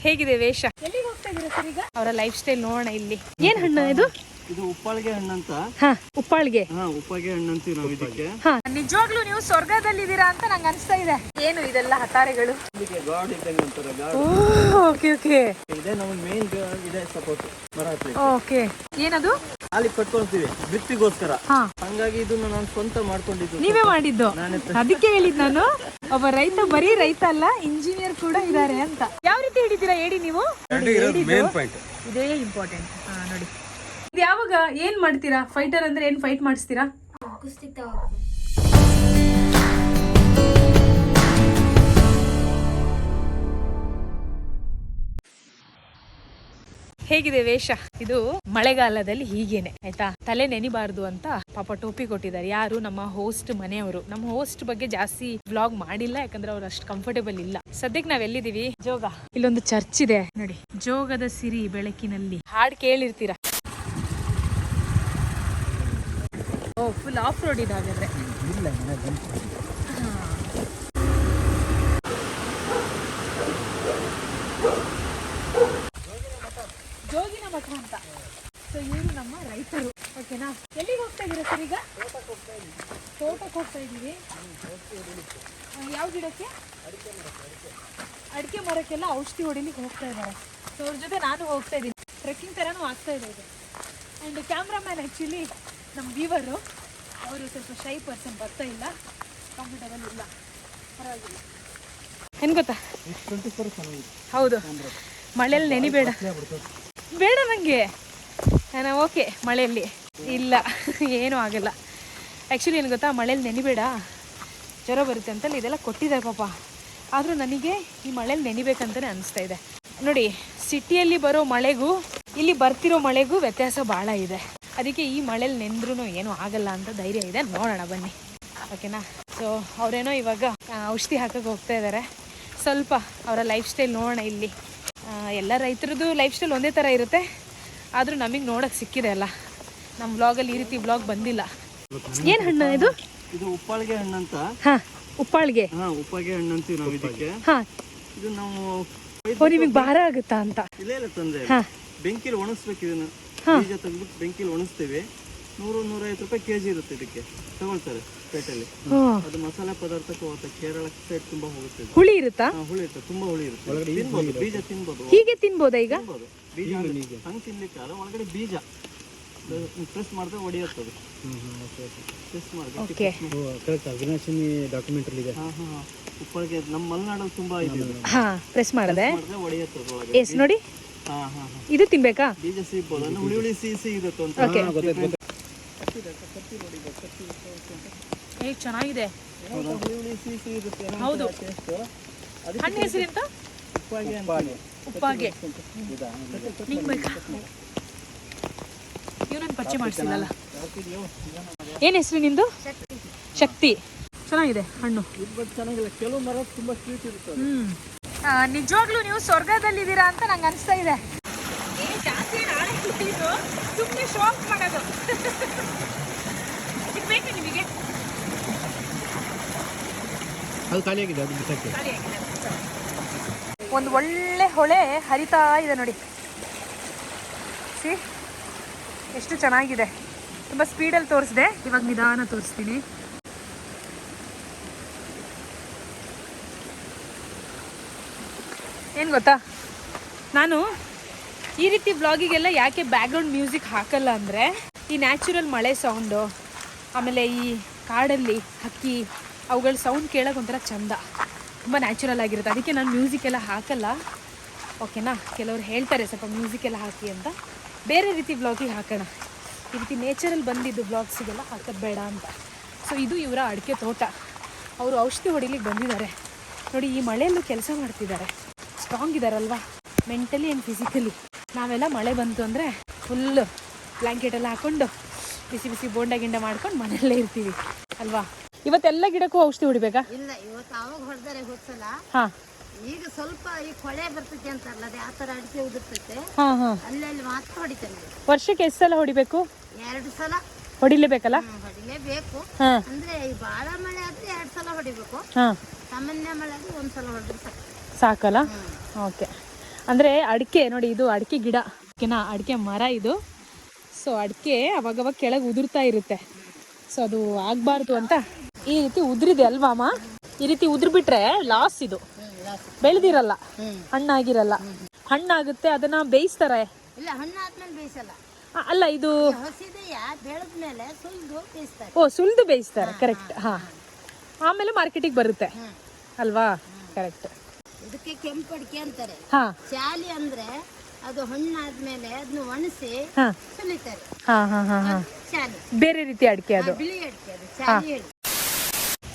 ಹೇಗಿದೆ ವೇಷ? ಎಲ್ಲಿಗೆ ಹೋಗ್ತಾ ಇದ್ದೀರಾ ಸರ್ ಈಗ? ಅವರ ಲೈಫ್ ಸ್ಟೈಲ್ ನೋಡೋಣ. ಇಲ್ಲಿ ಏನ್ ಹಣ್ಣು ಇದು? ಇದು ಉಪ್ಪಾಳಿಗೆ ಹಣ್ಣಂತ. ಉಪ್ಪಾಳಿಗೆ. ಉಪ್ಪಾಳಿಗೆ ಹಣ್ಣು ಅಂತೀವಿ ನಾವು ಇದಕ್ಕೆ. ನಿಜವಾಗ್ಲೂ ನೀವು ಸ್ವರ್ಗದಲ್ಲಿ ಇದ್ದೀರಾ ಅಂತ ನಂಗೆ ಅನಿಸ್ತಾ ಇದೆ. ಏನು ಇದೆಲ್ಲ ಹತಾರೆಗಳು? ಗಾಡ್ ಇದ್ದಂಗೆ ಅಂತಾರೆ. Okay okay. ಇದೆ ನಮ್ಮ ಮೇನ್ ಇದೆ ಸಪೋರ್ಟ್ ಮರ ಹತ್ರ. ಓಕೆ. ಏನದು? ಅಲ್ಲಿ ಕಟ್ಕೊಳ್ತೀವಿ ಬಿತ್ತಿಗೋಸ್ಕರ. ಹಂಗಾಗಿ ಇದನ್ನ ನಾನು ಸ್ವಂತ ಮಾಡ್ಕೊಂಡಿದ್ದು. ನೀವೇ ಮಾಡಿದ್ದು? ಅದಕ್ಕೆ ಹೇಳಿದ್ ನಾನು, ಒಬ್ಬ ರೈತ ಬರೀ ರೈತ ಅಲ್ಲ, ಇಂಜಿನಿಯರ್ ಕೂಡ ಇದ್ದಾರೆ ಅಂತ. ಯಾವ ರೀತಿ ಹಿಡಿತೀರಾ ಹೇಳಿ ನೀವು? ಇದೇ ಇಂಪಾರ್ಟೆಂಟ್. ನೋಡಿ, ಇದು ಯಾವಾಗ ಏನ್ ಮಾಡ್ತೀರಾ? ಫೈಟರ್ ಅಂದ್ರೆ ಏನ್ ಫೈಟ್ ಮಾಡಿಸ್ತೀರಾ? ಹೇಗಿದೆ ವೇಷ? ಇದು ಮಳೆಗಾಲದಲ್ಲಿ ಹೀಗೇನೆ ಆಯ್ತಾ, ತಲೆ ನೆನಿಬಾರ್ದು ಅಂತ ಪಾಪ ಟೋಪಿ ಕೊಟ್ಟಿದ್ದಾರೆ. ಯಾರು? ನಮ್ಮ ಹೋಸ್ಟ್ ಮನೆಯವರು. ನಮ್ಮ ಹೋಸ್ಟ್ ಬಗ್ಗೆ ಜಾಸ್ತಿ ವ್ಲಾಗ್ ಮಾಡಿಲ್ಲ, ಯಾಕಂದ್ರೆ ಅವ್ರು ಅಷ್ಟು ಕಂಫರ್ಟೇಬಲ್ ಇಲ್ಲ. ಸದ್ಯಕ್ಕೆ ನಾವ್ ಎಲ್ಲಿದೀವಿ? ಜೋಗ. ಇಲ್ಲೊಂದು ಚರ್ಚ್ ಇದೆ ನೋಡಿ, ಜೋಗದ ಸಿರಿ ಬೆಳಕಿನಲ್ಲಿ. ಹಾಡ್ ಕೇಳಿರ್ತೀರಾ? ಓ, ಫುಲ್ ಆಫ್ ರೋಡ್ ಇದಾಗಾದ್ರೆ. ಜೋಗಿನ ಮಠ ಅಂತ. ಸೊ ಇವರು ನಮ್ಮ ರೈತರು. ಓಕೆನಾ? ಎಲ್ಲಿಗೆ ಹೋಗ್ತಾ ಇದ್ದೀರಾ ಸರ್ ಈಗ? ತೋಟಕ್ಕೆ ಹೋಗ್ತಾ ಇದ್ದೀವಿ. ಯಾವ ಗಿಡಕ್ಕೆ? ಅಡಿಕೆ ಮರಕ್ಕೆಲ್ಲ ಔಷಧಿ ಹೊಡಿಲಿಕ್ಕೆ ಹೋಗ್ತಾ ಇದ್ದಾರೆ. ಸೊ ಅವ್ರ ಜೊತೆ ನಾನು ಹೋಗ್ತಾ ಇದ್ದೀನಿ. ಟ್ರೆಕ್ಕಿಂಗ್ ಥರನೂ ಆಗ್ತಾ ಇದೆ ಇದು. ಆ್ಯಂಡ್ ಕ್ಯಾಮ್ರಾಮ್ಯಾನ್ ಆ್ಯಕ್ಚುಲಿ ನಮ್ಮ ವೀವರು, ಅವರು ಸ್ವಲ್ಪ ಶೈ ಪರ್ಸನ್, ಬರ್ತಾ ಇಲ್ಲ, ಕಂಫರ್ಟಬಲ್ ಇಲ್ಲ, ಪರವಾಗಿಲ್ಲ. ಏನು ಗೊತ್ತಾ? ಹೌದು, ಮಳೆಯಲ್ಲಿ ನೆನಿಬೇಡ. ಬೇಡ ನನಗೆ, ನಾನು ಓಕೆ ಮಳೆಯಲ್ಲಿ ಇಲ್ಲ, ಏನೂ ಆಗಲ್ಲ. ಆ್ಯಕ್ಚುಲಿ ಏನು ಗೊತ್ತಾ, ಮಳೇಲಿ ನೆನಿಬೇಡ, ಜ್ವರ ಬರುತ್ತೆ ಅಂತಲ್ಲಿ ಇದೆಲ್ಲ ಕೊಟ್ಟಿದ್ದಾರೆ ಪಾಪ. ಆದರೂ ನನಗೆ ಈ ಮಳೇಲಿ ನೆನಿಬೇಕಂತಲೇ ಅನಿಸ್ತಾ ಇದೆ. ನೋಡಿ, ಸಿಟಿಯಲ್ಲಿ ಬರೋ ಮಳೆಗೂ ಇಲ್ಲಿ ಬರ್ತಿರೋ ಮಳೆಗೂ ವ್ಯತ್ಯಾಸ ಭಾಳ ಇದೆ. ಅದಕ್ಕೆ ಈ ಮಳೇಲಿ ನೆಂದ್ರೂ ಏನೂ ಆಗಲ್ಲ ಅಂತ ಧೈರ್ಯ ಇದೆ. ನೋಡೋಣ ಬನ್ನಿ, ಓಕೆನಾ? ಸೊ ಅವರೇನೋ ಇವಾಗ ಔಷಧಿ ಹಾಕಕ್ಕೆ ಹೋಗ್ತಾ ಇದ್ದಾರೆ. ಸ್ವಲ್ಪ ಅವರ ಲೈಫ್ ಸ್ಟೈಲ್ ನೋಡೋಣ. ಇಲ್ಲಿ ಎಲ್ಲ ರೈತರದ್ದು ಲೈಫ್ ಸ್ಟೈಲ್ ಒಂದೇ ಥರ ಇರುತ್ತೆ, ಆದರೂ ನಮಗೆ ನೋಡೋಕ್ಕೆ ಸಿಕ್ಕಿದೆ ಅಲ್ಲ. ನಮ್ಮ ವ್ಲಾಗಲ್ಲಿ ಈ ರೀತಿ ವ್ಲಾಗ್ ಬಂದಿಲ್ಲ. ಏನು ಹಣ್ಣು ಇದು? ಇದು ಉಪ್ಪಾಳಿಗೆ ಹಣ್ಣು ಅಂತ. ಉಪ್ಪಾಳಿಗೆ. ಉಪ್ಪಾಳಿಗೆ ಹಣ್ಣು ಅಂತೀವಿ ನಾವು ಇದಕ್ಕೆ. ಇದು ನಾವು ನಿಮಗೆ ಭಾರ ಆಗುತ್ತಾ ಅಂತ? ಇಲ್ಲ ತಂದ್ರೆ ಬೆಂಕಿಲಿ ಒಣಗಿಸ್ಬೇಕು. ಇದನ್ನ ಬೀಜ ತೆಗೆದ್ಬಿಟ್ಟು ಬೆಂಕಿಲಿ ಒಣಗಿಸ್ತೀವಿ. 100-150 ರೂಪಾಯಿ ಕೆಜಿ ಇರುತ್ತೆ. ಇದಕ್ಕೆ ತಗೊಳ್ತಾರೆ ಪೇಟೆಯಲ್ಲಿ. ಅದು ಮಸಾಲೆ ಪದಾರ್ಥಕ್ಕೆ ಹೋಗುತ್ತೆ. ಕೇರಳ ಸೈಡ್ ತುಂಬಾ ಹೋಗುತ್ತೆ. ಹುಳಿ ಇರುತ್ತಾ? ಹುಳಿ ಇರುತ್ತೆ, ತುಂಬಾ ಹುಳಿ ಇರುತ್ತೆ. ತಿನ್ಬೋದು, ಬೀಜ ತಿನ್ಬೋದು. ಹೀಗೆ ತಿನ್ಬೋದಾ? ಈಗ ಬೀಜ ಹಂಗೆ ತಿನ್ಲಿಕ್ಕೆ ಅಲ್ಲ, ಒಳಗಡೆ ಬೀಜ ಪ್ರೆಸ್ ಮಾಡಿದ್ರೆ ಹೊಡೆಯುತ್ತದೆ. ಪ್ರೆಸ್ ಮಾಡಿದ್ರೆ ಉಪ್ಪಳಿಗೆ ನಮ್ಮ ಮಲೆನಾಡಲ್ಲಿ ತುಂಬಾ ಇದೆ. ಪ್ರೆಸ್ ಮಾಡಿದ್ರೆ ಹೊಡೆಯುತ್ತದೆ ಒಳಗೆ. ಎಸ್ ನೋಡಿ, ಇದು ತಿನ್ಬೇಕಾ? ಬೀಜ ಸಿಗ್ಬೋದು, ಹುಳಿ ಹುಳಿ ಸಿಹಿ ಇರುತ್ತೆ ಅಂತ. ಚೆನ್ನಾಗಿದೆ. ಹುಳಿ ಹುಳಿ ಸಿಹಿ ಇರುತ್ತೆ. ಹೌದು. ಹಣ್ಣು ಹೆಸರು ಎಂತ? ಉಪ್ಪಾಗೆ. ನಿಂಗೆ ಬೇಕಾ? ಇವನನ್ನು ಪರಿಚಯ ಮಾಡಿಸಿಲ್ಲ. ಏನು ಹೆಸರು ನಿಂದು? ಶಕ್ತಿ. ಚೆನ್ನಾಗಿದೆ ಹಣ್ಣು. ಚೆನ್ನಾಗಿಲ್ಲ, ಕೆಲವು ಮರ ತುಂಬಾ ಸ್ವೀಟ್ ಇರುತ್ತೆ. ನಿಜವಾಗ್ಲೂ ನೀವು ಸ್ವರ್ಗದಲ್ಲಿದ್ದೀರಾ ಅಂತ ನಂಗೆ ಅನಿಸ್ತಾ ಇದೆ. ಜಾಸ್ತಿ ಸುಮ್ಮನೆ ಶಾಕ್ ಮಾಡೋದು. ಇದು ಬೇಕಾ ನಿಮಗೆ? ಅದು ಖಾಲಿಯಾಗಿದೆ, ಅದು ಬಿಸಾಕಿ. ಒಂದು ಒಳ್ಳೆ ಹೊಳೆ ಹರಿತಾ ಇದೆ ನೋಡಿ. ಸಿ ಎಷ್ಟು ಚೆನ್ನಾಗಿದೆ. ತುಂಬ ಸ್ಪೀಡಲ್ಲಿ ತೋರಿಸಿದೆ, ಇವಾಗ ನಿಧಾನ ತೋರಿಸ್ತೀನಿ. ಏನು ಗೊತ್ತಾ, ನಾನು ಈ ರೀತಿ ವ್ಲಾಗಿಗೆಲ್ಲ ಯಾಕೆ ಬ್ಯಾಕ್ಗ್ರೌಂಡ್ ಮ್ಯೂಸಿಕ್ ಹಾಕಲ್ಲ ಅಂದರೆ, ಈ ನ್ಯಾಚುರಲ್ ಮಳೆ ಸೌಂಡು, ಆಮೇಲೆ ಈ ಕಾಡಲ್ಲಿ ಹಕ್ಕಿ ಅವುಗಳ ಸೌಂಡ್ ಕೇಳೋಕೆ ಒಂಥರ ಚಂದ, ತುಂಬ ನ್ಯಾಚುರಲ್ ಆಗಿರುತ್ತೆ. ಅದಕ್ಕೆ ನಾನು ಮ್ಯೂಸಿಕ್ ಎಲ್ಲ ಹಾಕಲ್ಲ, ಓಕೆನಾ? ಕೆಲವರು ಹೇಳ್ತಾರೆ ಸ್ವಲ್ಪ ಮ್ಯೂಸಿಕ್ ಎಲ್ಲ ಹಾಕಿ ಅಂತ. ಬೇರೆ ರೀತಿ ವ್ಲಾಗಿಗೆ ಹಾಕೋಣ, ಈ ರೀತಿ ನೇಚರಲ್ಲಿ ಬಂದಿದ್ದು ವ್ಲಾಗ್ಸಿಗೆಲ್ಲ ಹಾಕೋದು ಬೇಡ ಅಂತ. ಸೊ ಇದು ಇವರ ಅಡಿಕೆ ತೋಟ. ಅವರು ಔಷಧಿ ಹೊಡಿಲಿಕ್ಕೆ ಬಂದಿದ್ದಾರೆ ನೋಡಿ. ಈ ಮಳೆಯಲ್ಲೂ ಕೆಲಸ ಮಾಡ್ತಿದ್ದಾರೆ. ಸ್ಟ್ರಾಂಗ್ ಇದ್ದಾರಲ್ವಾ, ಮೆಂಟಲಿ ಆ್ಯಂಡ್ ಫಿಸಿಕಲಿ. ನಾವೆಲ್ಲ ಮಳೆ ಬಂತು ಅಂದರೆ ಫುಲ್ಲು ಬ್ಲ್ಯಾಂಕೆಟ್ ಎಲ್ಲ ಹಾಕ್ಕೊಂಡು ಬಿಸಿ ಬಿಸಿ ಬೋಂಡ ಗಿಂಡ ಮಾಡ್ಕೊಂಡು ಮನೆಯಲ್ಲೇ ಇರ್ತೀವಿ ಅಲ್ವಾ? ಇವತ್ತೆಲ್ಲ ಗಿಡಕ್ಕೂ ಔಷಧಿ ಹೊಡಿಬೇಕಾ? ಇಲ್ಲ, ಇವತ್ತು ಅವಾಗ ಹೊಡೆದರೆ ಗೊತ್ತಲ್ಲ. ಈಗ ಸ್ವಲ್ಪ ಈ ಕೊಳೆ ಬರ್ತೈತೆ ಅಂತಾರಲ್ಲ, ಅದು ಯಾವ ಥರ ಅಡಿಕೆ ಉದುರ್ತೈತೆ, ಅಲ್ಲಲ್ಲಿ ಮಾತ್ರ ಹೊಡಿತೇನೆ. ವರ್ಷಕ್ಕೆ ಎಷ್ಟು ಸಲ ಹೊಡಿಬೇಕು? 2 ಸಲ ಹೊಡಿಲೇಬೇಕಲ್ಲ? ಹೊಡಿಲೇಬೇಕು. ಅಂದ್ರೆ ಈ ಬಾಳ ಮಳೆ ಆದ್ರೆ 2 ಸಲ ಹೊಡಿಬೇಕು. ಸಾಮಾನ್ಯ ಮಳೆ ಆದ್ರೆ 1 ಸಲ ಹೊಡೆದ್ರೆ ಸಾಕು. ಸಾಕಲ್ಲ? ಓಕೆ. ಅಂದರೆ ಅಡಿಕೆ ನೋಡಿ, ಇದು ಅಡಿಕೆ ಗಿಡ, ಅಡಿಕೆ ಮರ ಇದು. ಸೊ ಅಡಿಕೆ ಅವಾಗವಾಗ ಕೆಳಗೆ ಉದುರ್ತಾ ಇರುತ್ತೆ. ಸೊ ಅದು ಆಗಬಾರ್ದು ಅಂತ ಈ ರೀತಿ ಉದುರಿದೆ ಅಲ್ವಾ ಅಮ್ಮ? ಈ ರೀತಿ ಉದುರ್ಬಿಟ್ರೆ ಲಾಸ್, ಇದು ಬೆಳೆದಿರಲ್ಲ, ಹಣ್ಣಾಗಿರಲ್ಲ. ಹಣ್ಣಾಗುತ್ತೆ, ಅದನ್ನ ಬೇಯಿಸ್ತಾರೆ. ಇಲ್ಲ, ಹಣ್ಣಾದ್ಮೇಲೆ ಬೇಯಿಸಲ್ಲ. ಅಲ್ಲ, ಇದು ಹಸಿದೆಯ ಬೆಳೆದ್ಮೇಲೆ ಸುಲಿದು ಬೇಯಿಸ್ತಾರೆ. ಓ, ಸುಲಿದು ಬೇಯಿಸ್ತಾರೆ, ಕರೆಕ್ಟ್. ಹಾ, ಆಮೇಲೆ ಮಾರ್ಕೆಟಿಗೆ ಬರುತ್ತೆ ಅಲ್ವಾ? ಕರೆಕ್ಟ್. ಇದಕ್ಕೆ ಕೆಂಪು ಅಡಿಕೆ ಅಂತಾರೆ. ಹಾ, ಚಾಲಿ ಅಂದ್ರೆ ಅದು ಹಣ್ಣಾದ್ಮೇಲೆ ಅದನ್ನ ಒಣಸಿ ಹಾ, ಸುಲಿತಾರೆ. ಹಾ, ಹಾ, ಹಾ, ಹಾ. ಚಾಲಿ ಬೇರೆ ರೀತಿ ಅಡಿಕೆ ಅದು. ಬಿಳಿ ಅಡಿಕೆ, ಅದು ಚಾಲಿ ಹೇಳಿ.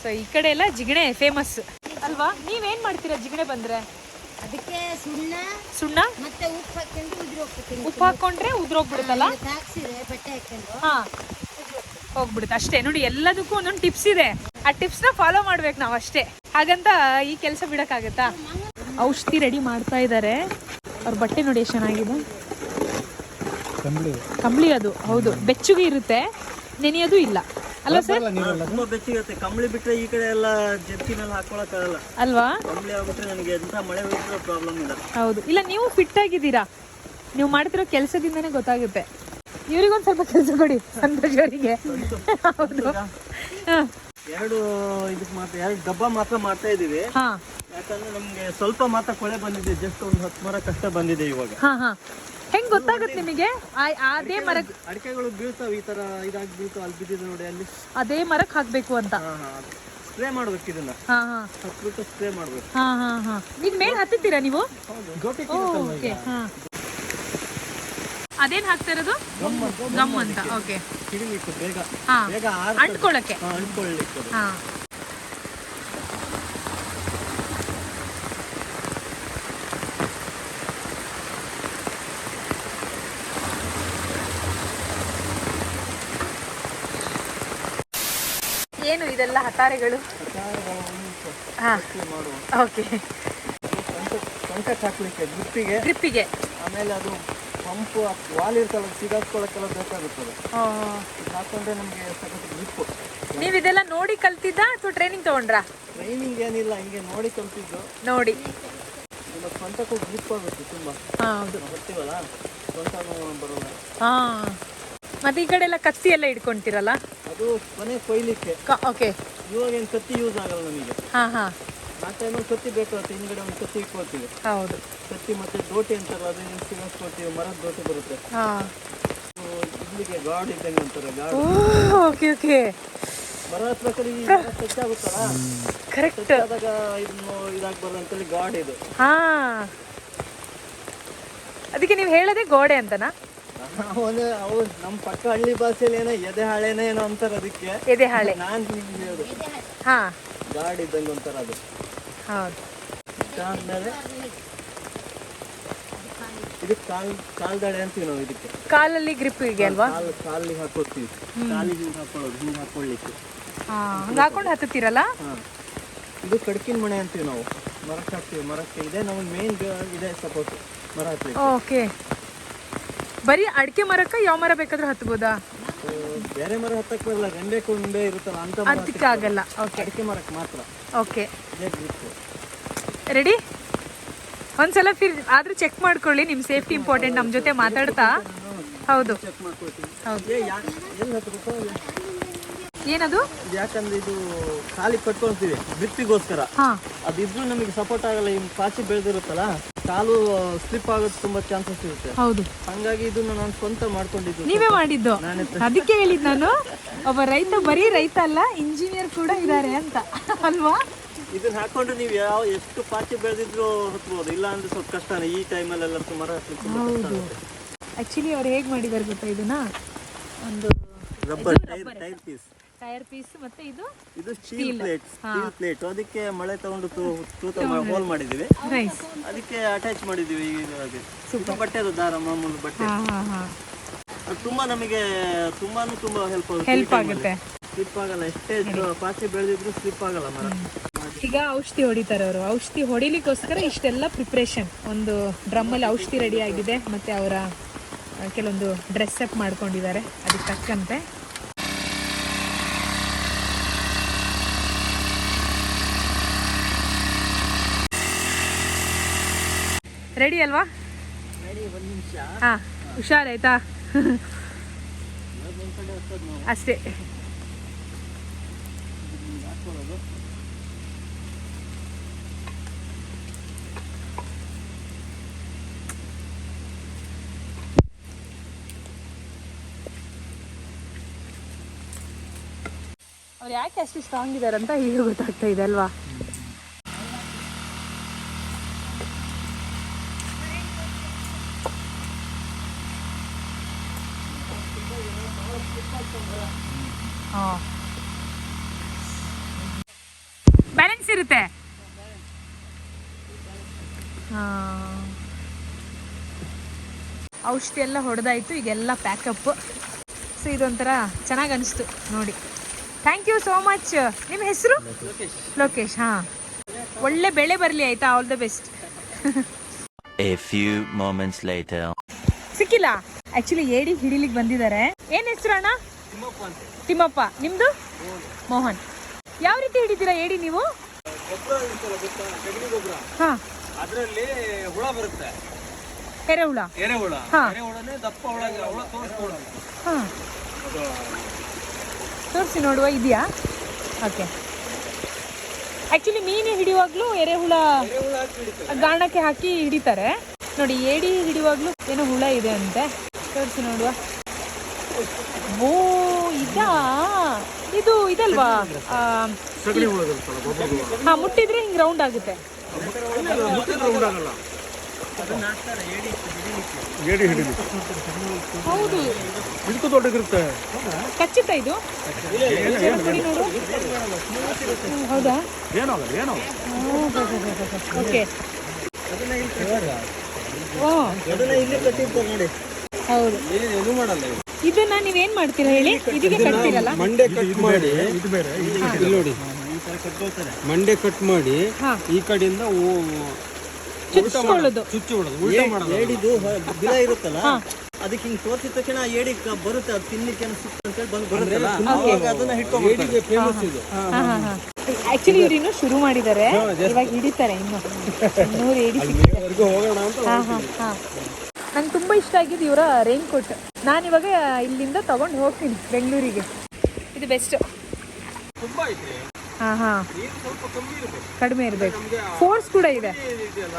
ಸೊ ಈ ಕಡೆ ಎಲ್ಲ ಜಿಗಣೆ ಫೇಮಸ್ ಅಲ್ವಾ? ನೀವೇನ್ ಮಾಡ್ತೀರಾ ಜಿಗಣೆ ಬಂದ್ರೆ? ಅದಕ್ಕೆ ಸುಣ್ಣ ಮತ್ತೆ ಉಪ್ಪು ಹಾಕೊಂಡು ಉದುರಿ ಹೋಗ್ಬೇಕು. ಉಪ್ಪು ಹಾಕೊಂಡ್ರೆ ಉದ್ರೋಗ್ಬಿಡುತ್ತಲ್ಲ? ಹಾಕ್ಸಿದ್ರೆ ಬಟ್ಟೆ ಹಾಕೊಂಡು ಹಾ, ಹೋಗ್ಬಿಡುತ್ತೆ ಅಷ್ಟೇ. ನೋಡಿ, ಎಲ್ಲದಕ್ಕೂ ಒಂದೊಂದು ಟಿಪ್ಸ್ ಇದೆ. ಆ ಟಿಪ್ಸ್ ನ ಫಾಲೋ ಮಾಡ್ಬೇಕು ನಾವು ಅಷ್ಟೇ. ಹಾಗಂತ ಈ ಕೆಲಸ ಬಿಡಕ್ಕಾಗತ್ತಾ? ಔಷಧಿ ರೆಡಿ ಮಾಡ್ತಾ ಇದ್ದಾರೆ. ಅವ್ರ ಬಟ್ಟೆ ನೋಡಿ ಎಷ್ಟು ಚೆನ್ನಾಗಿದೆ. ಕಂಬಳಿ ಅದು, ಹೌದು, ಬೆಚ್ಚಗೆ ಇರುತ್ತೆ, ನೆನೆಯೋದು ಇಲ್ಲ ಅಲ್ವಾ ಸರ್? ತುಂಬಾ ಬೆಚ್ಚಿರುತ್ತೆ. ಕಂಬಳಿ ಬಿಟ್ರೆ ಈ ಕಡೆ ಎಲ್ಲ ಜರ್ಕಿನಲ್ಲಿ ಹಾಕೊಳಕ್ ಆಗಲ್ಲ ಅಲ್ವಾ? ಕಂಬಳಿ ಆಗ್ಬಿಟ್ರೆ ನನಗೆ ಎಂತ ಮಳೆ ಹೋಗಿರೋ ಪ್ರಾಬ್ಲಮ್ ಇಲ್ಲ. ಹೌದು. ಇಲ್ಲ, ನೀವು ಫಿಟ್ ಆಗಿದ್ದೀರಾ, ನೀವು ಮಾಡ್ತಿರೋ ಕೆಲಸದಿಂದನೇ ಗೊತ್ತಾಗುತ್ತೆ. ಇವ್ರಿಗೊಂದು ಸ್ವಲ್ಪ ಕೆಲಸ ಕೊಡಿ, ಸಂತೋಷ್ ಅವರಿಗೆ. ಹೌದು. ಎರಡು ಡಬ್ಬ ಮಾತ್ರ ಮಾಡ್ತಾ ಇದೀವಿ. ಹಾ, ಯಾಕಂದ್ರೆ ನಮ್ಗೆ ಸ್ವಲ್ಪ ಮಾತ್ರ ಕೊಳೆ ಬಂದಿದೆ. ಜಸ್ಟ್ ಒಂದು 10 ಮರ ಕಷ್ಟ ಬಂದಿದೆ ಇವಾಗ. ಹಾ, ಹಾ. ಹೆಂಗ್ ಗೊತ್ತಾಗುತ್ತೆ ನಿಮಗೆ? ಅದೇ ಮರ ಅಡಿಕೆಗಳು ಬೀಳ್ತಾವ, ಈ ತರ ಇದಾಗಿ ಬೀಳ್ತಾವ. ಅಲ್ಲಿ ಬಿದ್ದಿದೆ ನೋಡಿ, ಅಲ್ಲಿ ಅದೇ ಮರಕ್ಕೆ ಹಾಕ್ಬೇಕು ಅಂತ. ಸ್ಪ್ರೇ ಮಾಡ್ಬೇಕು ಇದನ್ನ. ಹಾ, ಹಾ, ಹತ್ಬಿಟ್ಟು ಸ್ಪ್ರೇ ಮಾಡ್ಬೇಕು. ಹಾ, ಹಾ, ಹಾ. ಈಗ ಮೇಲ್ ಹತ್ತಿದ್ದೀರಾ ನೀವು? ಓಕೆ. ಹಾ, ಅದೇನ್ ಹಾಕ್ತಾ ಇರೋದು? ಗಮ್ ಅಂತ. ಓಕೆ. ಹಿಡಿಲಿಕ್ಕೆ ಬೇಗ ಹಾ, ಬೇಗ ಅಂಟ್ಕೊಳ್ಳಕ್ಕೆ. ಅಂಟ್ಕೊಳ್ಳಿಕ್ಕೆ. ಹಾ, ಏನು ಇದೆಲ್ಲ ಹತಾರೆಗಳು? ಹಾ, ಓಕೆ. ಸಂಕಟ್ ಹಾಕ್ಲಿಕ್ಕೆ ಗ್ರಿಪ್ಪಿಗೆ. ಆಮೇಲೆ ಅದು ಪಂಪು ವಾಲ್ ಇರ್ತಲ್ಲ, ಸಿಗಾಕ್ಕೊಳಕ್ಕೆಲ್ಲ ಬೇಕಾಗುತ್ತದೆ. ಹಾಕೊಂಡ್ರೆ ನಮಗೆ ಸಖತ್ ಗ್ರಿಪ್ಪು. ನೀವು ಇದೆಲ್ಲ ನೋಡಿ ಕಲ್ತಿದ್ದ ಅಥವಾ ಟ್ರೈನಿಂಗ್ ತಗೊಂಡ್ರಾ? ಟ್ರೈನಿಂಗ್ ಏನಿಲ್ಲ, ಹಿಂಗೆ ನೋಡಿ ಕಲ್ತಿದ್ದು. ನೋಡಿ ನಮ್ಮ ಸ್ವಂತಕ್ಕೂ ಗ್ರಿಪ್ ಆಗುತ್ತೆ ತುಂಬಾ. ಹೌದು, ಬರ್ತೀವಲ್ಲ, ಸ್ವಂತನೂ ಬರೋಲ್ಲ. ಹಾ. ಮತ್ತೆ ಈ ಕಡೆ ಎಲ್ಲ ಕತ್ತಿ ಎಲ್ಲ ಇಟ್ಕೊಂತೀರಲ್ಲ? ಅದು ಮನೆ ಕೊಯ್ಲಿಕ್ಕೆ. ಓಕೆ. ಇವಾಗ ಏನು ಕತ್ತಿ ಯೂಸ್ ಆಗಲ್ಲ ನಮಗೆ. ಹಾ, ಹಾ. ಆ ಟೈಮಲ್ಲಿ ಕತ್ತಿ ಬೇಕಾಗುತ್ತೆ. ಹಿಂದ್ಗಡೆ ಒಂದು ಕತ್ತಿ ಇಟ್ಕೊಳ್ತೀವಿ. ಹೌದು. ಕತ್ತಿ ಮತ್ತೆ ದೋಟಿ ಅಂತಾರಲ್ಲ, ಅದನ್ನ ಸಿಗಾಸ್ಕೊಳ್ತೀವಿ. ಮರದ ದೋಟಿ ಬರುತ್ತೆ. ಹಾ, ಇಲ್ಲಿಗೆ ಗಾಡ್ ಇದ್ದಂಗೆ ಅಂತಾರೆ. ಗಾಡ್. Okay, okay. ಮರ ಹತ್ರ ಕಡೆ ಟಚ್ ಆಗುತ್ತಲ್ಲ, ಕರೆಕ್ಟ್. ಆದಾಗ ಇದನ್ನು ಇದಾಗಬಾರ್ದು ಅಂತೇಳಿ ಗಾಡ್ ಇದು. ಹಾ, ಅದಕ್ಕೆ ನೀವು ಹೇಳೋದೇ ಗೋಡೆ ಅಂತನಾ? ಅವ್ರು ನಮ್ಮ ಪಕ್ಕ ಹಳ್ಳಿ ಭಾಷೆಯಲ್ಲಿ ಏನೋ ಎದೆ ಹಾಳೆನೋ ಏನೋ ಅಂತಾರೆ ಅದಕ್ಕೆ. ಎದೆ ಹಾಳೆ. ನಾನು ನಿಮ್ಗೆ ಹೇಳೋದು ಹಾ, ಗಾಡ್ ಇದ್ದಂಗೆ ಅಂತಾರ ಅದು. ಹೌದು. ಆದ್ಮೇಲೆ ಇದಕ್ಕೆ ಕಾಲ್ದಾಳೆ ಅಂತೀವಿ ನಾವು. ಇದಕ್ಕೆ ಕಾಲಲ್ಲಿ ಗ್ರಿಪ್ ಇದೆ ಅಲ್ವಾ? ಕಾಲಿಗೆ ಹಾಕೋತೀವಿ. ಕಾಲಿಗೆ ಹಿಂಗೆ ಹಾಕೊಳ್ಳೋದು, ಹಿಂಗೆ ಹಾಕೊಳ್ಳಿಕ್ಕೆ. ಹಾ, ಹಂಗೆ ಹಾಕೊಂಡು ಹತ್ತುತ್ತೀರಲ್ಲ? ಹಾಂ, ಇದು ಕಡ್ಕಿನ ಮಣೆ ಅಂತೀವಿ ನಾವು. ಮರಕ್ಕೆ ಹಾಕ್ತೀವಿ. ಮರಕ್ಕೆ ಇದೆ ನಮಗೆ ಮೇನ್ ಇದೆ ಸಪೋರ್ಟ್ ಮರ ಹತ್ತಲಿಕ್ಕೆ. ಓಕೆ. ಬರೀ ಅಡಿಕೆ ಮರಕ್ಕ ಯಾವ ಮರ ಬೇಕಾದ್ರೂ ಹತ್ಬೋದಾ? ಬೇರೆ ಮರ ಹತ್ತಕ್ಕೆ ಬರಲ್ಲ, ರೆಂಬೆ ಕೊಂಬೆ ಇರುತ್ತಲ್ಲ ಅಂತ ಅದಕ್ಕೆ ಆಗಲ್ಲ. ಓಕೆ. ಅಡಿಕೆ ಮರಕ್ಕೆ ಮಾತ್ರ. ಓಕೆ, ಇದೇ ಗ್ರಿಪ್. ರೆಡಿ? ಒಂದ್ಸಲ ಆದ್ರೂ ಚೆಕ್ ಮಾಡ್ಕೊಳ್ಳಿ, ನಿಮ್ಮ ಸೇಫ್ಟಿ ಇಂಪಾರ್ಟೆಂಟ್. ನಮ್ಮ ಜೊತೆ ಮಾತಾಡ್ತಾ. ಹೌದು, ಚೆಕ್ ಮಾಡ್ಕೊಳ್ತೀವಿ. ಹೌದು. ಎಲ್ಲಿ ಹತ್ತಬೇಕು? ಏನದು? ಯಾಕಂದ್ರೆ ಇದು ಕಾಲಿಗೆ ಕಟ್ಕೊಳ್ತೀವಿ ಗ್ರಿಪ್ಪಿಗೋಸ್ಕರ. ಹಾ, ಅದಿದ್ರು ನಮಗೆ ಸಪೋರ್ಟ್ ಆಗಲ್ಲ. ಇನ್ನು ಪಾಚಿ ಬೆಳೆದಿರುತ್ತಲ್ಲ, ಕಾಲು ಸ್ಲಿಪ್ ಆಗೋದು ತುಂಬಾ ಚಾನ್ಸಸ್ ಇರುತ್ತೆ. ಹೌದು. ಹಂಗಾಗಿ ಇದನ್ನ ನಾನು ಸ್ವಂತ ಮಾಡ್ಕೊಂಡಿದ್ದು. ನೀವೇ ಮಾಡಿದ್ದು? ಅದಕ್ಕೆ ಹೇಳಿದ್ ನಾನು, ಒಬ್ಬ ರೈತ ಬರೀ ರೈತ ಅಲ್ಲ, ಇಂಜಿನಿಯರ್ ಕೂಡ ಇದ್ದಾರೆ ಅಂತ ಅಲ್ವಾ? ಇದನ್ನ ಹಾಕೊಂಡ್ರೆ ನೀವು ಎಷ್ಟು ಪಾಚಿ ಬೆಳೆದಿದ್ರು ಹತ್ಬೋದು. ಇಲ್ಲ ಅಂದ್ರೆ ಸ್ವಲ್ಪ ಕಷ್ಟನೇ ಈ ಟೈಮಲ್ಲೆಲ್ಲ. ಮರ ಹತ್ಲಿಕ್ಕೆ ಹೌದು. ಆಕ್ಚುಲಿ ಅವ್ರು ಹೇಗೆ ಮಾಡಿದ್ದಾರೆ ಗೊತ್ತಾ? ಇದನ್ನ ಒಂದು rubber tyre piece, tyre piece, ಮತ್ತೆ ಇದು ಸ್ಟೀಲ್ ಪ್ಲೇಟ್. ಅದಕ್ಕೆ ಮಳೆ ತಗೊಂಡು ತೂತ ಹೋಲ್ ಮಾಡಿದೀವಿ. ನೈಸ್. ಅದಕ್ಕೆ ಅಟ್ಯಾಚ್ ಮಾಡಿದೀವಿ. ಇದು ಬಟ್ಟೆದು ದಾರ, ಮಾಮೂಲು ಬಟ್ಟೆ. ಅದು ತುಂಬಾ ನಮಗೆ ತುಂಬಾ ಹೆಲ್ಪ್ ಆಗುತ್ತೆ. ಸ್ಲಿಪ್ ಆಗಲ್ಲ. ಎಷ್ಟೇ ಪಾಚಿ ಬೆಳೆದಿದ್ರು ಸ್ಲಿಪ್ ಆಗಲ್ಲ ಮರ. ಈಗ ಔಷಧಿ ಹೊಡಿತಾರೆ ಅವರು. ಔಷಧಿ ಹೊಡಿಲಿಕ್ಕೋಸ್ಕರ ಇಷ್ಟೆಲ್ಲ ಪ್ರಿಪ್ರೇಷನ್. ಒಂದು ಡ್ರಮ್ಮಲ್ಲಿ ಔಷಧಿ ರೆಡಿ ಆಗಿದೆ, ಮತ್ತೆ ಅವರ ಕೆಲವೊಂದು ಡ್ರೆಸ್ ಅಪ್ ಮಾಡ್ಕೊಂಡಿದ್ದಾರೆ ಅದಕ್ಕೆ ತಕ್ಕಂತೆ. ರೆಡಿ ಅಲ್ವಾ? ರೆಡಿ, ಒಂದು ನಿಮಿಷ. ಹಾಂ, ಹುಷಾರಾಯ್ತಾ? ಒಂದು ಕಡೆ ಹತ್ತೋದು ನಾವು ಅಷ್ಟೇ. ಹಾಕೊಳ್ಳೋದು. ಅವ್ರು ಯಾಕೆ ಅಷ್ಟು ಸ್ಟ್ರಾಂಗ್ ಇದ್ದಾರೆ ಅಂತ ಈಗ ಗೊತ್ತಾಗ್ತಾ ಇದೆ ಅಲ್ವಾ? ಬ್ಯಾಲೆನ್ಸ್ ಇರುತ್ತೆ. ಔಷಧಿ ಎಲ್ಲ ಹೊಡೆದಾಯ್ತು, ಈಗೆಲ್ಲ ಪ್ಯಾಕಪ್. ಸೊ ಇದೊಂಥರ ಚೆನ್ನಾಗಿ ಅನಿಸ್ತು ನೋಡಿ. Thank you so much. ನಿಮ್ಮ ಹೆಸರು? ಲೋಕೇಶ್. ಹಾಂ, ಒಳ್ಳೆ ಬೆಳೆ ಬರಲಿ ಆಯ್ತಾ? All the best. A few moments later. ಸಿಕ್ಕಿಲ್ಲ. ಆಕ್ಚುಲಿ ಏಡಿ ಹಿಡಿಲಿಕ್ಕೆ ಬಂದಿದ್ದಾರೆ. ಏನ್ ಹೆಸರು ಅಣ್ಣ? ತಿಮ್ಮಪ್ಪ. ನಿಮ್ದು? ಮೋಹನ್. ಯಾವ ರೀತಿ ಹಿಡಿತೀರಾ ಏಡಿ ನೀವು? ಹಾ, ಅದರಲ್ಲಿ ಹುಳ ಬರುತ್ತೆ, ಎರೆಹುಳ. ಎರೆಹುಳ. ಹಾ. ಎರೆಹುಳನೇ ದಪ್ಪ ಹುಳ ತೋರಿಸ್ಕೊಳ್ಳೋದು. ಹಾ, ತೋರಿಸಿ ನೋಡುವ. ಇದೆಯಾ? ಓಕೆ. ಆಕ್ಚುಲಿ ಮೀನು ಹಿಡಿಯುವಾಗ್ಲೂ ಎರೆಹುಳ ಗಾಣಕ್ಕೆ ಹಾಕಿ ಹಿಡಿತಾರೆ ನೋಡಿ. ಏಡಿ ಹಿಡಿಯುವಾಗ್ಲೂ ಏನೋ ಹುಳ ಇದೆ ಅಂತೆ. ತೋರಿಸಿ ನೋಡುವ. ಓ, ಇದಾ? ಇದು ಇದಲ್ವಾ? ಹಾ, ಮುಟ್ಟಿದ್ರೆ ಹಿಂಗ್ ರೌಂಡ್ ಆಗುತ್ತೆ. ಹೌದು, ಇದಕ್ಕೂ ದೊಡ್ಡದಿರುತ್ತೆ. ಕಚ್ಚುತ್ತಾ ಇದು? ಕೊಡಿ ನೋಡು. ಹೌದಾ? ಏನೋ ಓಕೆ. ಓ, ಇಲ್ಲಿ ಕಟ್ಟಿರ್ತಾರೆ ನೋಡಿ. ಹೌದು. ಏನು ಮಾಡಲ್ಲ. ಇದನ್ನ ನೀವೇನ್ ಮಾಡ್ತೀರಾ ಹೇಳಿ? ಇದಕ್ಕೆ ಕಟ್ತೀರಲ್ಲ? ಮಂಡೆ ಕಟ್ ಮಾಡಿ, ಇದು ಬೇರೆ. ಇಲ್ಲಿ ನೋಡಿ, ಮಂಡೆ ಕಟ್ ಮಾಡಿ ಈ ಕಡೆಯಿಂದ ಚುಚ್ಕೊಳ್ಳೋದು. ಚುಚ್ಚಿ ಬಿಡೋದು, ಉಲ್ಟಾ ಮಾಡೋದು. ಏಡಿದು ಬಿಲ ಇರುತ್ತಲ್ಲ, ಅದಕ್ಕೆ ಹಿಂಗ್ ತೋರಿಸಿದ ತಕ್ಷಣ ಏಡಿ ಬರುತ್ತೆ. ಅದು ತಿನ್ಲಿಕ್ಕೆ ಸುತ್ತ ಅಂತೇಳಿ ಬಂದು ಬರುತ್ತಲ್ಲ, ಅವಾಗ ಅದನ್ನ ಹಿಡ್ಕೊಂಡು ಫೇಮಸ್ ಇದು. ಆಕ್ಚುಲಿ ಇವ್ರು ಇನ್ನೂ ಶುರು ಮಾಡಿದ್ದಾರೆ, ಇವಾಗ ಹಿಡಿತಾರೆ. ಇನ್ನು 100 ಏಡಿ ಸಿಕ್ಕಿದೆ. ಹೋಗೋಣ ಅಂತ. ನಂಗೆ ತುಂಬ ಇಷ್ಟ ಆಗಿದ್ದು ಇವರ ರೈನ್ ಕೋಟ್. ನಾನಿವಾಗ ಇಲ್ಲಿಂದ ತಗೊಂಡು ಹೋಗ್ತೀನಿ ಬೆಂಗಳೂರಿಗೆ. ಇದು ಬೆಸ್ಟ್. ತುಂಬಾ ಐತೆ. ಹಾಂ ಹಾಂ, ನೀರು ಸ್ವಲ್ಪ ಕಮ್ಮಿ ಇರುತ್ತೆ, ಕಡಿಮೆ ಇರಬೇಕು. ಫೋರ್ಸ್ ಕೂಡ ಇದೆ. ಇದೆಯಲ್ಲ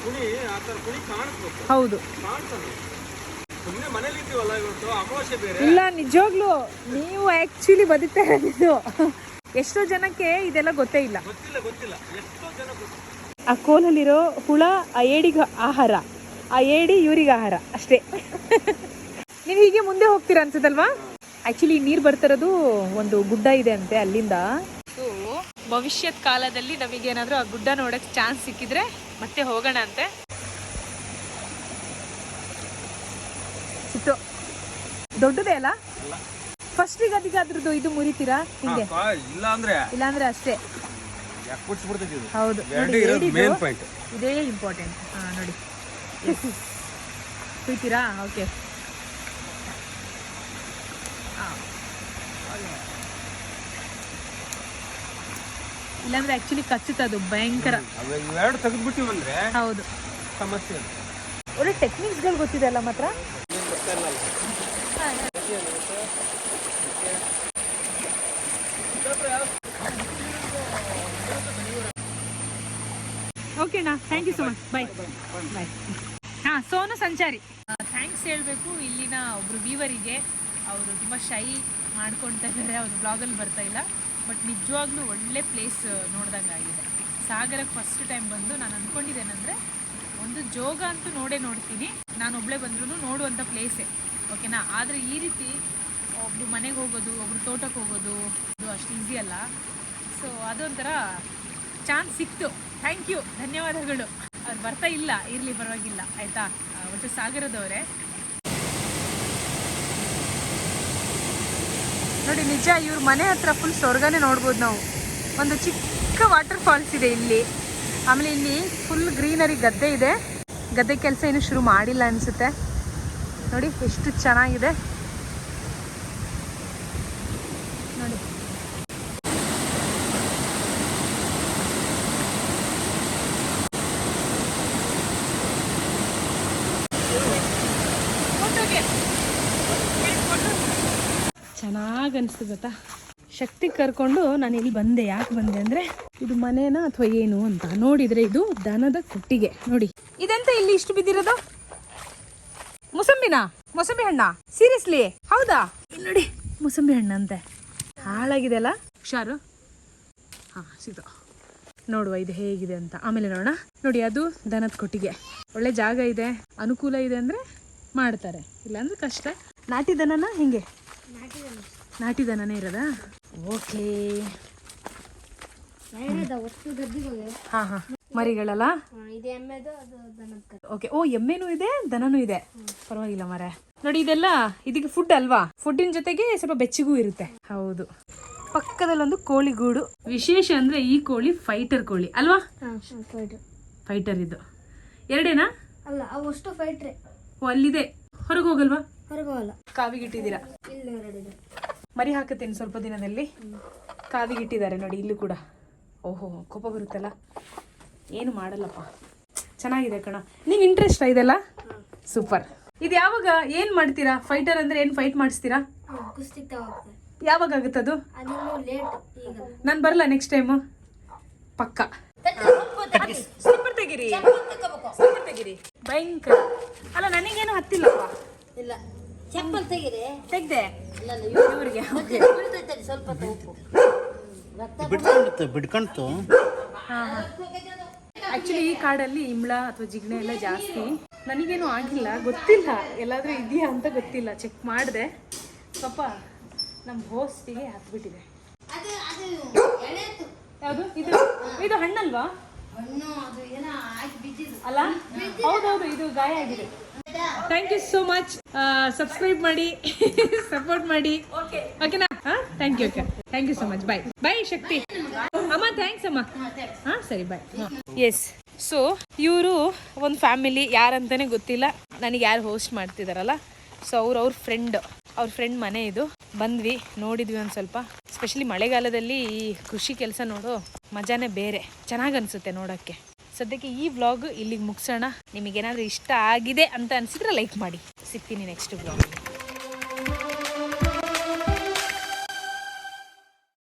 ಕುಣಿ, ಆ ಥರ ಕುಣಿ ಕಾಣಿಸ್ಬೇಕು. ಹೌದು, ಕಾಣ್ತದೆ. ಸುಮ್ಮನೆ ಮನೇಲಿ ಇದ್ದೀವಲ್ಲ ಇವತ್ತು, ಅಮಾವಾಸ್ಯೆ ಬೇರೆ. ಇಲ್ಲ ನಿಜವಾಗ್ಲೂ ನೀವು ಆ್ಯಕ್ಚುಲಿ ಬದುಕ್ತಾ ಇರೋದು. ಎಷ್ಟೋ ಜನಕ್ಕೆ ಇದೆಲ್ಲ ಗೊತ್ತೇ ಇಲ್ಲ. ಗೊತ್ತಿಲ್ಲ. ಎಷ್ಟೋ ಜನ ಗೊತ್ತಿಲ್ಲ. ಆ ಕೋಲಲ್ಲಿರೋ ಹುಳ ಆ ಏಡಿಗೆ ಆಹಾರ, ಆ ಏಡಿ ಇವ್ರಿಗೆ ಆಹಾರ ಅಷ್ಟೇ. ನೀವು ಹೀಗೆ ಮುಂದೆ ಹೋಗ್ತೀರಾ ಅನ್ಸುತ್ತಲ್ವಾ? ಆ್ಯಕ್ಚುಲಿ ನೀರು ಬರ್ತಿರೋದು ಒಂದು ಗುಡ್ಡ ಇದೆ ಅಂತೆ, ಅಲ್ಲಿಂದ. ಸೊ ಭವಿಷ್ಯತ್ ಕಾಲದಲ್ಲಿ ನಮಗೇನಾದರೂ ಆ ಗುಡ್ಡ ನೋಡೋಕ್ಕೆ ಚಾನ್ಸ್ ಸಿಕ್ಕಿದ್ರೆ ಮತ್ತೆ ಹೋಗೋಣ ಅಂತೆ. ಸಿಕ್ತು. ದೊಡ್ಡದೇ ಅಲ್ಲ? ಫಸ್ಟಿಗೆ ಅದಕ್ಕೆ ಅದ್ರದ್ದು ಇದು ಮುರಿತೀರಾ ಹಿಂಗೆ? ಇಲ್ಲಾಂದ್ರೆ ಅಷ್ಟೇ. ಹೌದು, ಇದೇ ಇಂಪಾರ್ಟೆಂಟ್. ಹಾಂ ನೋಡಿ, ಕುಯ್ತೀರಾ? ಓಕೆ. ಇಲ್ಲಾಂದ್ರೆ ಆಕ್ಚುಲಿ ಕಚ್ಚುತ್ತದು ಭಯಂಕರ. ಎರಡು ತೆಗೆದ್ಬಿಟ್ಟಿವಿ ಅಂದ್ರೆ ಹೌದು, ಸಮಸ್ಯೆ. ಒಳ್ಳೆ ಟೆಕ್ನಿಕ್ಸ್ಗಳು ಗೊತ್ತಿದೆ ಅಲ್ಲ ಮಾತ್ರ. ಓಕೆ ಅಣ್ಣ, thank you so much. Bye ಬಾಯ್. ಹಾಂ, ಸೋನು ಸಂಚಾರಿ ಥ್ಯಾಂಕ್ಸ್ ಹೇಳಬೇಕು ಇಲ್ಲಿನ ಒಬ್ಬರು ವೀವರಿಗೆ. ಅವರು ತುಂಬ ಶೈ ಮಾಡ್ಕೊಳ್ತಾ ಇದ್ದಾರೆ, ಅವ್ರ ಬ್ಲಾಗಲ್ಲಿ ಬರ್ತಾ ಇಲ್ಲ. ಬಟ್ ನಿಜವಾಗ್ಲೂ ಒಳ್ಳೆ ಪ್ಲೇಸ್ ನೋಡ್ದಂಗೆ ಆಗಿದೆ. ಸಾಗರಕ್ಕೆ ಫಸ್ಟ್ ಟೈಮ್ ಬಂದು ನಾನು ಅಂದ್ಕೊಂಡಿದ್ದೇನೆಂದರೆ ಒಂದು ಜೋಗ ಅಂತೂ ನೋಡ್ತೀನಿ, ನಾನು ಒಬ್ಬಳೇ ಬಂದ್ರೂ ನೋಡುವಂಥ ಪ್ಲೇಸೇ, ಓಕೆನಾ. ಆದರೆ ಈ ರೀತಿ ಒಬ್ರು ಮನೆಗೆ ಹೋಗೋದು, ಒಬ್ರು ತೋಟಕ್ಕೆ ಹೋಗೋದು, ಅದು ಅಷ್ಟು ಈಸಿ ಅಲ್ಲ. ಸೊ ಅದೊಂಥರ ಚಾನ್ಸ್ ಸಿಕ್ತು. ಥ್ಯಾಂಕ್ ಯು, ಧನ್ಯವಾದಗಳು. ಅವ್ರು ಬರ್ತಾ ಇಲ್ಲ, ಇರಲಿ ಪರವಾಗಿಲ್ಲ ಆಯಿತಾ. ಒಟ್ಟು ಸಾಗರದವರೇ ನೋಡಿ. ನಿಜ ಇವ್ರ ಮನೆ ಹತ್ರ ಫುಲ್ ಸ್ವರ್ಗನೇ ನೋಡ್ಬೋದು ನಾವು. ಒಂದು ಚಿಕ್ಕ ವಾಟರ್ ಫಾಲ್ಸ್ ಇದೆ ಇಲ್ಲಿ. ಆಮೇಲೆ ಇಲ್ಲಿ ಫುಲ್ ಗ್ರೀನರಿ ಗದ್ದೆ ಇದೆ. ಗದ್ದೆ ಕೆಲಸ ಇನ್ನೂ ಶುರು ಮಾಡಿಲ್ಲ ಅನಿಸುತ್ತೆ. ನೋಡಿ ಎಷ್ಟು ಚೆನ್ನಾಗಿದೆ ನೋಡಿ. ಚೆನ್ನಾಗಿ ಅನಿಸ್ತು ಗೊತ್ತಾ. ಶಕ್ತಿ ಕರ್ಕೊಂಡು ನಾನು ಇಲ್ಲಿ ಬಂದೆ. ಯಾಕೆ ಬಂದೆ ಅಂದರೆ ಇದು ಮನೇನ ಅಥವಾ ಏನು ಅಂತ ನೋಡಿದರೆ ಇದು ದನದ ಕೊಟ್ಟಿಗೆ. ನೋಡಿ ಇದೆಂತ ಇಲ್ಲಿ ಇಷ್ಟು ಬಿದ್ದಿರೋದು? ಮೊಸಂಬಿ ಹಣ್ಣ? ಸೀರಿಯಸ್ಲಿ? ಹೌದಾ? ಇಲ್ಲಿ ನೋಡಿ ಮೊಸಂಬಿ ಹಣ್ಣಂತೆ. ಹಾಳಾಗಿದೆ ಅಲ್ಲ. ಹುಷಾರು. ಹಾಂ ಸಿಗ್ತು. ನೋಡುವ ಇದು ಹೇಗಿದೆ ಅಂತ ಆಮೇಲೆ ನೋಡೋಣ. ನೋಡಿ ಅದು ದನದ ಕೊಟ್ಟಿಗೆ. ಒಳ್ಳೆ ಜಾಗ ಇದೆ, ಅನುಕೂಲ ಇದೆ ಅಂದರೆ ಮಾಡ್ತಾರೆ, ಇಲ್ಲಾಂದ್ರೆ ಕಷ್ಟ. ನಾಟಿ ದನನ ಹಿಂಗೆ? ನಾಟಿ ದನನೇ ಇರೋದಾ? ಓಕೆ. ಹಾಂ ಹಾಂ ಮರಿಗಳಲ್ಲ? ಓಕೆ. ಓ ಎಮ್ಮೆನೂ ಇದೆ ದನನೂ ಇದೆ. ಪರವಾಗಿಲ್ಲ ಮರೆ. ನೋಡಿ ಇದೆಲ್ಲ ಇದಕ್ಕೆ ಫುಡ್ ಅಲ್ವಾ? ಫುಡ್ಡಿನ ಜೊತೆಗೆ ಸ್ವಲ್ಪ ಬೆಚ್ಚಗೂ ಇರುತ್ತೆ. ಹೌದು. ಪಕ್ಕದಲ್ಲೊಂದು ಕೋಳಿ ಗೂಡು. ವಿಶೇಷ ಅಂದ್ರೆ ಈ ಕೋಳಿ ಫೈಟರ್ ಕೋಳಿ ಅಲ್ವಾ? ಫೈಟರ್ ಇದು ಎರಡೇನಾ? ಅಲ್ಲ ಅವಷ್ಟು ಫೈಟ್ರೆ. ಓ ಅಲ್ಲಿದೆ. ಹೊರಗೆ ಹೋಗಲ್ವಾ? ಹೊರಗೋಲ್ಲ. ಕಾವಿಗಿಟ್ಟಿದ್ದೀರಾ? ಮರಿ ಹಾಕುತ್ತೇನೆ ಸ್ವಲ್ಪ ದಿನದಲ್ಲಿ. ಕಾವಿಗಿಟ್ಟಿದ್ದಾರೆ ನೋಡಿ ಇಲ್ಲೂ ಕೂಡ. ಓಹೋ ಕೋಪ ಬರುತ್ತಲ್ಲ. ಏನು ಮಾಡಲ್ಲಪ್ಪ. ಚೆನ್ನಾಗಿದೆ ಕಣ. ನೀವು ಇಂಟ್ರೆಸ್ಟ್ ಇದೆಲ್ಲ? ಸೂಪರ್. ಇದು ಯಾವಾಗ ಏನು ಮಾಡ್ತೀರಾ? ಫೈಟರ್ ಅಂದ್ರೆ ಏನು ಫೈಟ್ ಮಾಡಿಸ್ತೀರಾ? ಯಾವಾಗ ಆಗುತ್ತದು? ನಾನು ಬರಲ್ಲ ನೆಕ್ಸ್ಟ್ ಟೈಮು ಪಕ್ಕ. ಸ್ಲಿಪ್ಪರ್ ತೆಗಿರಿ, ಸ್ಲಿಪ್ಪರ್ ತೆಗಿರಿ. ಭಯಂಕರ ಅಲ್ಲ. ನನಗೇನು ಹತ್ತಿಲ್ಲಪ್ಪ. ಇಲ್ಲ ಚಪ್ಪಲ್ ತೆಗಿರಿ. ತೆಗ್ದೆ ಇವ್ರಿಗೆ. ಸ್ವಲ್ಪ ಬಿಡ್ಕಂತು. ಆಕ್ಚುಲಿ ಈ ಕಾಡಲ್ಲಿ ಇಂಬ್ಳ ಅಥವಾ ಜಿಗಣೆ ಎಲ್ಲ ಜಾಸ್ತಿ. ನನಗೇನು ಆಗಿಲ್ಲ, ಗೊತ್ತಿಲ್ಲ ಎಲ್ಲಾದ್ರೂ ಇದೆಯಾ ಅಂತ ಗೊತ್ತಿಲ್ಲ. ಚೆಕ್ ಮಾಡಿದೆ. ಸ್ವಲ್ಪ ನಮ್ಮ ಹೋಸ್ಟಿಗೆ ಹತ್ಬಿಟ್ಟಿದೆ. ಯಾವುದು ಇದು? ಇದು ಹಣ್ಣಲ್ವಾ? ಅಲ್ಲ ಹೌದೌದು ಇದು ಗಾಯ ಆಗಿದೆ. Thank you so much. Subscribe ಮಾಡಿ, ಸಪೋರ್ಟ್ ಮಾಡಿ. ಓಕೆನಾ? Thank you. Thank you so much. Bye bye Shakti ಅಮ್ಮ. ಥ್ಯಾಂಕ್ಸ್ ಅಮ್ಮ. ಹಾಂ ಸರಿ ಬಾಯ್. ಎಸ್. ಸೊ ಇವರು ಒಂದು ಫ್ಯಾಮಿಲಿ, ಯಾರಂತಾನೆ ಗೊತ್ತಿಲ್ಲ ನನಗೆ. ಯಾರು ಹೋಸ್ಟ್ ಮಾಡ್ತಿದಾರಲ್ಲ, ಸೊ ಅವ್ರ ಫ್ರೆಂಡ್ ಮನೆ ಇದು. ಬಂದ್ವಿ, ನೋಡಿದ್ವಿ ಒಂದು ಸ್ವಲ್ಪ. ಸ್ಪೆಷಲಿ ಮಳೆಗಾಲದಲ್ಲಿ ಈ ಕೃಷಿ ಕೆಲಸ ನೋಡೋ ಮಜಾನೇ ಬೇರೆ. ಚೆನ್ನಾಗಿ ಅನಿಸುತ್ತೆ ನೋಡೋಕ್ಕೆ. ಸದ್ಯಕ್ಕೆ ಈ ವ್ಲಾಗ್ ಇಲ್ಲಿಗೆ ಮುಗಿಸೋಣ. ನಿಮಗೇನಾದರೂ ಇಷ್ಟ ಆಗಿದೆ ಅಂತ ಅನಿಸಿದ್ರೆ ಲೈಕ್ ಮಾಡಿ. ಸಿಗ್ತೀನಿ ನೆಕ್ಸ್ಟ್ ವ್ಲಾಗ್.